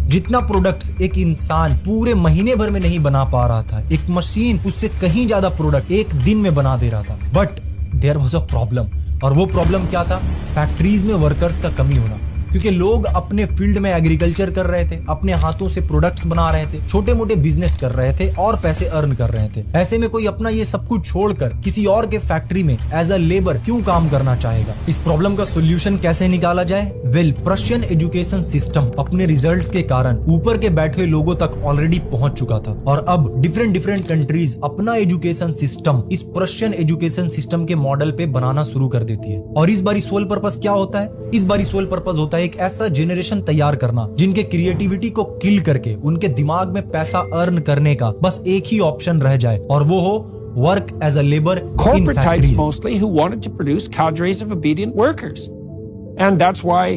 जितना प्रोडक्ट्स एक इंसान पूरे महीने भर में नहीं बना पा रहा था, एक मशीन उससे कहीं ज्यादा प्रोडक्ट एक दिन में बना दे रहा था। But there was a problem, और वो प्रॉब्लम क्या था? फैक्ट्रीज में वर्कर्स का कमी होना। क्योंकि लोग अपने फील्ड में एग्रीकल्चर कर रहे थे, अपने हाथों से प्रोडक्ट्स बना रहे थे, छोटे मोटे बिजनेस कर रहे थे और पैसे अर्न कर रहे थे। ऐसे में कोई अपना ये सब कुछ छोड़कर किसी और के फैक्ट्री में एज अ लेबर क्यों काम करना चाहेगा? इस प्रॉब्लम का सोल्यूशन कैसे निकाला जाए? वेल, पर्शियन एजुकेशन सिस्टम अपने रिजल्ट्स के कारण ऊपर के बैठे लोगों तक ऑलरेडी पहुंच चुका था, और अब डिफरेंट कंट्रीज अपना एजुकेशन सिस्टम इस पर्शियन एजुकेशन सिस्टम के मॉडल पे बनाना शुरू कर देती है। और इस बारी सोल पर्पस क्या होता है? इस बारी सोल पर्पस होता है एक ऐसा जेनरेशन तैयार करना जिनके क्रिएटिविटी को किल करके उनके दिमाग में पैसा अर्न करने का बस एक ही ऑप्शन रह जाए, और वो हो work as a labour in factories. Mostly who wanted to produce cadres of obedient workers, and that's why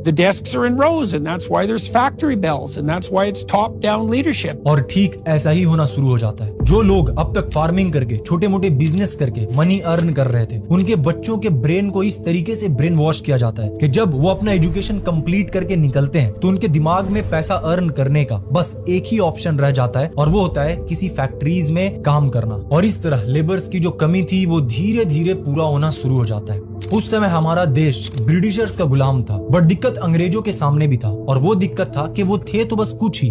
the desks are in rows, and that's why there's factory bells, and that's why it's top-down leadership. और ठीक ऐसा ही होना शुरू हो जाता है। जो लोग अब तक फार्मिंग करके छोटे मोटे बिजनेस करके मनी अर्न कर रहे थे, उनके बच्चों के ब्रेन को इस तरीके से ब्रेन वॉश किया जाता है कि जब वो अपना एजुकेशन कंप्लीट करके निकलते हैं तो उनके दिमाग में पैसा अर्न करने का बस एक ही ऑप्शन रह जाता है, और वो होता है किसी फैक्ट्रीज में काम करना। और इस तरह लेबर्स की जो कमी थी वो धीरे धीरे पूरा होना शुरू हो जाता है। उस समय हमारा देश ब्रिटिशर्स का गुलाम था, बट दिक्कत अंग्रेजों के सामने भी था, और वो दिक्कत था कि वो थे तो बस कुछ ही,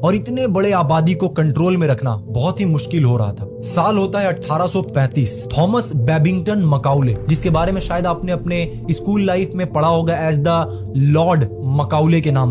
और इतने बड़े आबादी को कंट्रोल में रखना बहुत ही मुश्किल हो रहा था। साल होता है 1835। थॉमस बेबिंगटन मकाउले, जिसके बारे में शायद आपने अपने स्कूल लाइफ में पढ़ा होगा एज द लॉर्ड मकाउले के नाम